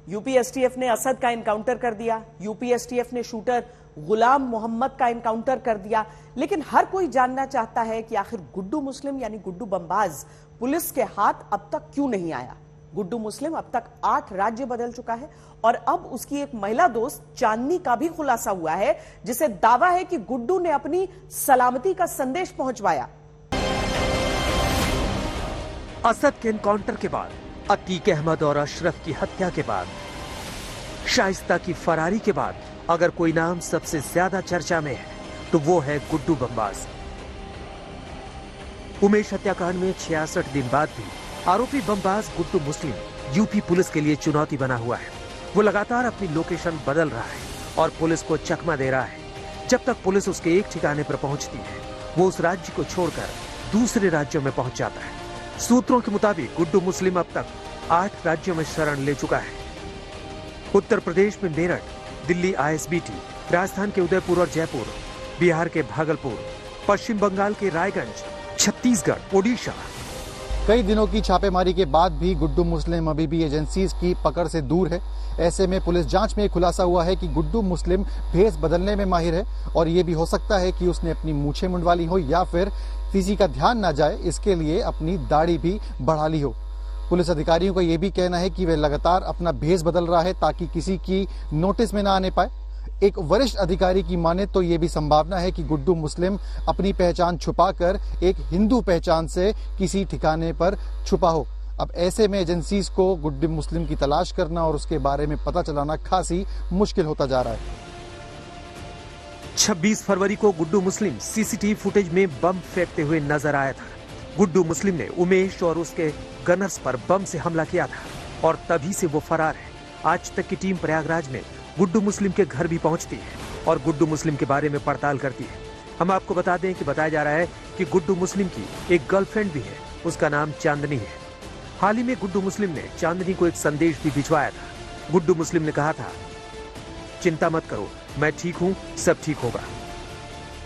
UP STF ने असद का encounter कर दिया, यूपी एसटीएफ ने शूटर गुलाम मोहम्मद का एनकाउंटर कर दिया। लेकिन हर कोई जानना चाहता है कि आखिर गुड्डू मुस्लिम यानी गुड्डू बमबाज पुलिस के हाथ अब तक क्यों नहीं आया। गुड्डू मुस्लिम अब तक 8 राज्य बदल चुका है और अब उसकी एक महिला दोस्त चांदनी का भी खुलासा हुआ है, जिसे दावा है कि गुड्डू ने अपनी सलामती का संदेश पहुंचवाया। असद के एनकाउंटर के बाद, अतीक अहमद और अशरफ की हत्या के बाद, शाइस्ता की फरारी के बाद अगर कोई नाम सबसे ज्यादा चर्चा में है तो वो है गुड्डू बमबाज। उमेश हत्याकांड में 66 दिन बाद भी आरोपी बमबाज गुड्डू मुस्लिम यूपी पुलिस के लिए चुनौती बना हुआ है। वो लगातार अपनी लोकेशन बदल रहा है और पुलिस को चकमा दे रहा है। जब तक पुलिस उसके एक ठिकाने पर पहुंचती है, वो उस राज्य को छोड़कर दूसरे राज्यों में पहुंच जाता है। सूत्रों के मुताबिक गुड्डू मुस्लिम अब तक 8 राज्यों में शरण ले चुका है। उत्तर प्रदेश में मेरठ, दिल्ली आईएसबीटी, राजस्थान के उदयपुर और जयपुर, बिहार के भागलपुर, पश्चिम बंगाल के रायगंज, छत्तीसगढ़, ओडिशा। कई दिनों की छापेमारी के बाद भी गुड्डू मुस्लिम अभी भी एजेंसीज की पकड़ से दूर है। ऐसे में पुलिस जांच में खुलासा हुआ है कि गुड्डू मुस्लिम भेष बदलने में माहिर है और ये भी हो सकता है कि उसने अपनी मूछें मुंडवा ली हो या फिर किसी का ध्यान ना जाए इसके लिए अपनी दाढ़ी भी बढ़ा ली हो। पुलिस अधिकारियों का यह भी कहना है कि वह लगातार अपना भेष बदल रहा है ताकि किसी की नोटिस में ना आने पाए। एक वरिष्ठ अधिकारी की माने तो ये भी संभावना है कि गुड्डू मुस्लिम अपनी पहचान छुपाकर एक हिंदू पहचान से किसी ठिकाने पर छुपा हो। अब ऐसे में एजेंसीज को गुड्डू मुस्लिम की तलाश करना और उसके बारे में पता चलाना खासी मुश्किल होता जा रहा है। 26 फरवरी को गुड्डू मुस्लिम सीसीटीवी फुटेज में बम फेंकते हुए नजर आया था। गुड्डू मुस्लिम ने उमेश और उसके गनर्स पर बम से हमला किया था और तभी से वो फरार है। आज तक की टीम प्रयागराज में गुड्डू मुस्लिम के घर भी पहुंचती है और गुड्डू मुस्लिम के बारे में पड़ताल करती है। हम आपको बता दें कि बताया जा रहा है कि गुड्डू मुस्लिम की एक गर्लफ्रेंड भी है, उसका नाम चांदनी है। हाल ही में गुड्डू मुस्लिम ने चांदनी को एक संदेश भी भिजवाया था। गुड्डू मुस्लिम ने कहा था, चिंता मत करो, मैं ठीक हूं, सब ठीक होगा।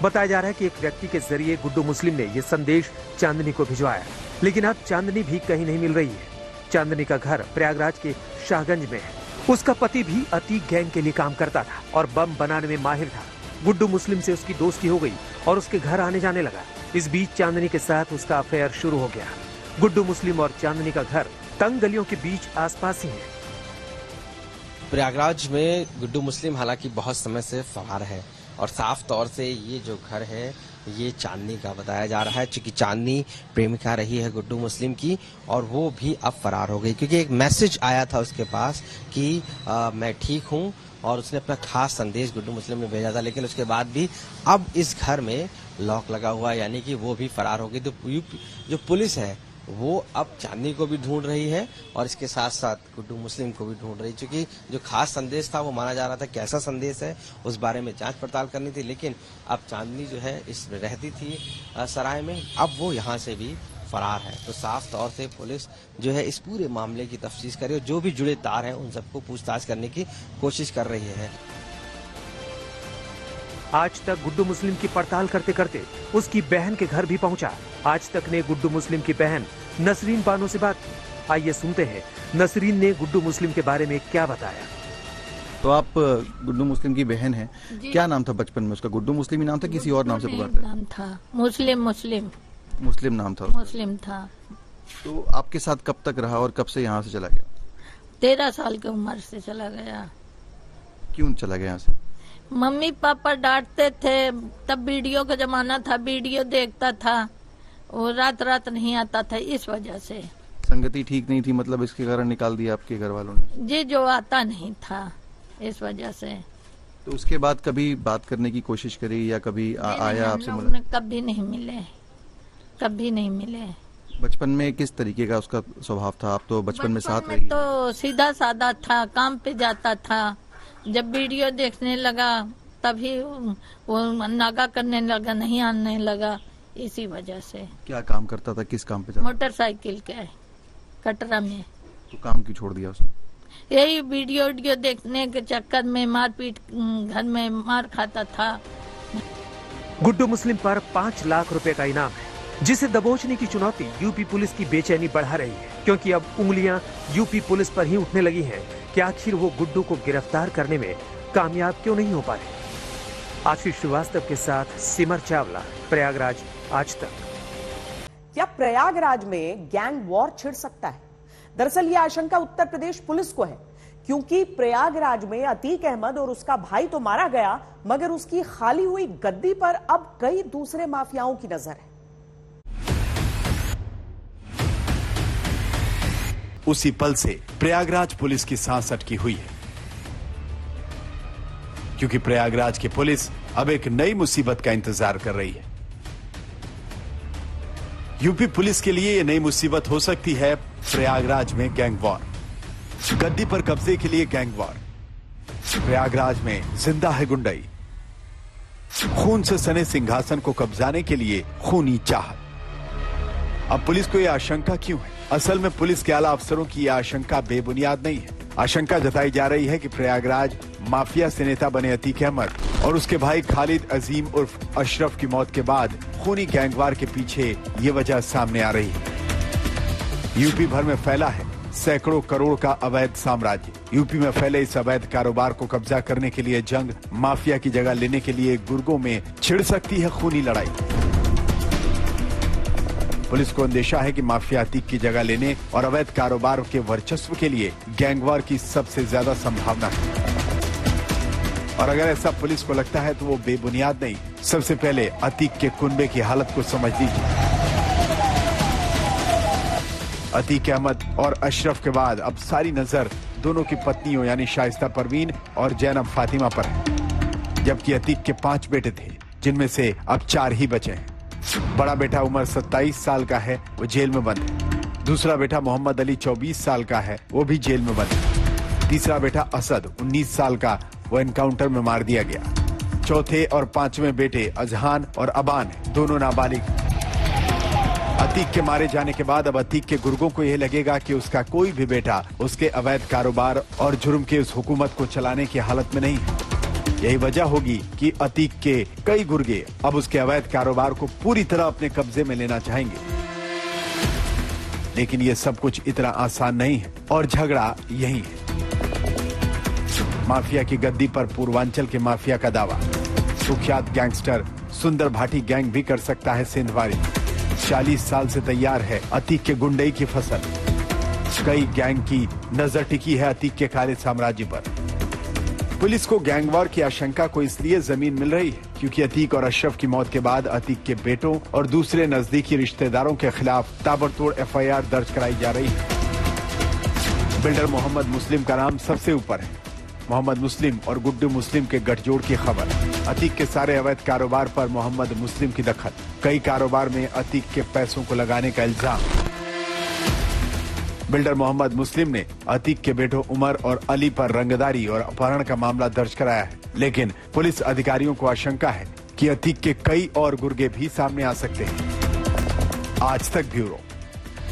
बताया जा रहा है कि एक व्यक्ति के जरिए गुड्डू मुस्लिम ने यह संदेश चांदनी को भिजवाया, लेकिन अब चांदनी भी कहीं नहीं मिल रही है। चांदनी का घर प्रयागराज के शाहगंज में है। उसका पति भी अतीक गैंग के लिए काम करता था और बम बनाने में माहिर था। गुड्डू मुस्लिम से उसकी दोस्ती हो गई और उसके घर आने जाने लगा। इस बीच चांदनी के साथ उसका अफेयर शुरू हो गया। गुड्डू मुस्लिम और चांदनी का घर तंग गलियों के बीच आसपास ही है। प्रयागराज में गुड्डू मुस्लिम हालांकि बहुत समय से फरार है और साफ तौर से ये जो घर है ये चांदनी का बताया जा रहा है, क्योंकि चांदनी प्रेमिका रही है गुड्डू मुस्लिम की और वो भी अब फरार हो गई, क्योंकि एक मैसेज आया था उसके पास कि मैं ठीक हूँ और उसने अपना खास संदेश गुड्डू मुस्लिम ने भेजा था। लेकिन उसके बाद भी अब इस घर में लॉक लगा हुआ है, यानी कि वो भी फरार हो गई। तो जो पुलिस है वो अब चांदनी को भी ढूंढ रही है और इसके साथ साथ गुड्डू मुस्लिम को भी ढूंढ रही, क्योंकि जो खास संदेश था वो माना जा रहा था कैसा संदेश है उस बारे में जांच पड़ताल करनी थी। लेकिन अब चांदनी जो है इस रहती थी सराय में, अब वो यहाँ से भी फरार है। तो साफ तौर से पुलिस जो है इस पूरे मामले की तफ्तीश करे और जो भी जुड़े तार हैं उन सबको पूछताछ करने की कोशिश कर रही है। आज तक गुड्डू मुस्लिम की पड़ताल करते करते उसकी बहन के घर भी पहुंचा। आज तक ने गुड्डू मुस्लिम की बहन नसरीन बानो से बात की। आइए सुनते हैं नसरीन ने गुड्डू मुस्लिम के बारे में क्या बताया। तो आप गुड्डू मुस्लिम की बहन हैं, क्या नाम था बचपन में उसका? गुड्डू मुस्लिम ही नाम था, किसी और नाम से पुकारते? नाम था मुस्लिम नाम था, मुस्लिम था। तो आपके साथ कब तक रहा और कब से यहाँ से चला गया? 13 साल की उम्र से चला गया। क्यों चला गया यहाँ से? मम्मी पापा डांटते थे, तब वीडियो का जमाना था, वीडियो देखता था, वो रात रात नहीं आता था, इस वजह से। संगति ठीक नहीं थी, मतलब इसके कारण निकाल दिया आपके घर वालों ने? जी, जो आता नहीं था इस वजह से। तो उसके बाद कभी बात करने की कोशिश करी या कभी आया आपसे मिला? हमने कभी नहीं मिले, कभी नहीं मिले। बचपन में किस तरीके का उसका स्वभाव था? आप तो बचपन में साथ रही। तो सीधा साधा था, काम पे जाता था। जब वीडियो देखने लगा तभी वो नागा करने लगा, नहीं आने लगा, इसी वजह से। क्या काम करता था, किस काम पे जाता? मोटरसाइकिल के कटरा में। तो काम क्यों छोड़ दिया उसने? यही वीडियो देखने के चक्कर में मारपीट, घर में मार खाता था। गुड्डू मुस्लिम पर 5 लाख रुपए का इनाम है, जिसे दबोचने की चुनौती यूपी पुलिस की बेचैनी बढ़ा रही है। क्योंकि अब उंगलियां यूपी पुलिस पर ही उठने लगी हैं कि आखिर वो गुड्डू को गिरफ्तार करने में कामयाब क्यों नहीं हो पा रहे। आशीष श्रीवास्तव के साथ सिमर चावला, प्रयागराज, आज तक। क्या प्रयागराज में गैंग वॉर छिड़ सकता है? दरअसल यह आशंका उत्तर प्रदेश पुलिस को है, क्योंकि प्रयागराज में अतीक अहमद और उसका भाई तो मारा गया, मगर उसकी खाली हुई गद्दी पर अब कई दूसरे माफियाओं की नजर है। उसी पल से प्रयागराज पुलिस की सांस अटकी हुई है, क्योंकि प्रयागराज की पुलिस अब एक नई मुसीबत का इंतजार कर रही है। यूपी पुलिस के लिए यह नई मुसीबत हो सकती है प्रयागराज में गैंग वॉर। गद्दी पर कब्जे के लिए गैंग वॉर। प्रयागराज में जिंदा है गुंडाई। खून से सने सिंहासन को कब्जाने के लिए खूनी चाहत। अब पुलिस को यह आशंका क्यों है? असल में पुलिस के आला अफसरों की यह आशंका बेबुनियाद नहीं है। आशंका जताई जा रही है कि प्रयागराज माफिया से नेता बने अतीक अहमद और उसके भाई खालिद अजीम उर्फ अशरफ की मौत के बाद खूनी गैंगवार के पीछे ये वजह सामने आ रही है। यूपी भर में फैला है सैकड़ों करोड़ का अवैध साम्राज्य। यूपी में फैले इस अवैध कारोबार को कब्जा करने के लिए जंग माफिया की जगह लेने के लिए गुर्गों में छिड़ सकती है खूनी लड़ाई। पुलिस को अंदेशा है कि माफिया अतीक की जगह लेने और अवैध कारोबार के वर्चस्व के लिए गैंगवार की सबसे ज्यादा संभावना है। और अगर ऐसा पुलिस को लगता है तो वो बेबुनियाद नहीं। सबसे पहले अतीक के कुनबे की हालत को समझ लीजिए। अतीक अहमद और अशरफ के बाद अब सारी नजर दोनों की पत्नियों यानी शाइस्ता परवीन और जैनब फातिमा पर है। जबकि अतीक के 5 बेटे थे, जिनमें से अब 4 ही बचे हैं। बड़ा बेटा उमर 27 साल का है, वो जेल में बंद है। दूसरा बेटा मोहम्मद अली 24 साल का है, वो भी जेल में बंद है। तीसरा बेटा असद 19 साल का, वो एनकाउंटर में मार दिया गया। चौथे और 5वें बेटे अजहान और अबान दोनों नाबालिग। अतीक के मारे जाने के बाद अब अतीक के गुर्गों को यह लगेगा कि उसका कोई भी बेटा उसके अवैध कारोबार और जुर्म के उस हुकूमत को चलाने की हालत में नहीं है। यही वजह होगी कि अतीक के कई गुर्गे अब उसके अवैध कारोबार को पूरी तरह अपने कब्जे में लेना चाहेंगे। लेकिन यह सब कुछ इतना आसान नहीं है और झगड़ा यही है। माफिया की गद्दी पर पूर्वांचल के माफिया का दावा। कुख्यात गैंगस्टर सुंदर भाटी गैंग भी कर सकता है सेंधवारी। 40 साल से तैयार है अतीक के गुंडई की फसल। कई गैंग की नजर टिकी है अतीक के काले साम्राज्य पर। पुलिस को गैंगवार की आशंका को इसलिए जमीन मिल रही है क्योंकि अतीक और अशरफ की मौत के बाद अतीक के बेटों और दूसरे नजदीकी रिश्तेदारों के खिलाफ ताबड़तोड़ FIR दर्ज कराई जा रही है। बिल्डर मोहम्मद मुस्लिम का नाम सबसे ऊपर है। मोहम्मद मुस्लिम और गुड्डू मुस्लिम के गठजोड़ की खबर। अतीक के सारे अवैध कारोबार पर मोहम्मद मुस्लिम की दखल। कई कारोबार में अतीक के पैसों को लगाने का इल्जाम। बिल्डर मोहम्मद मुस्लिम ने अतीक के बेटों उमर और अली पर रंगदारी और अपहरण का मामला दर्ज कराया है। लेकिन पुलिस अधिकारियों को आशंका है कि अतीक के कई और गुर्गे भी सामने आ सकते हैं। आज तक ब्यूरो।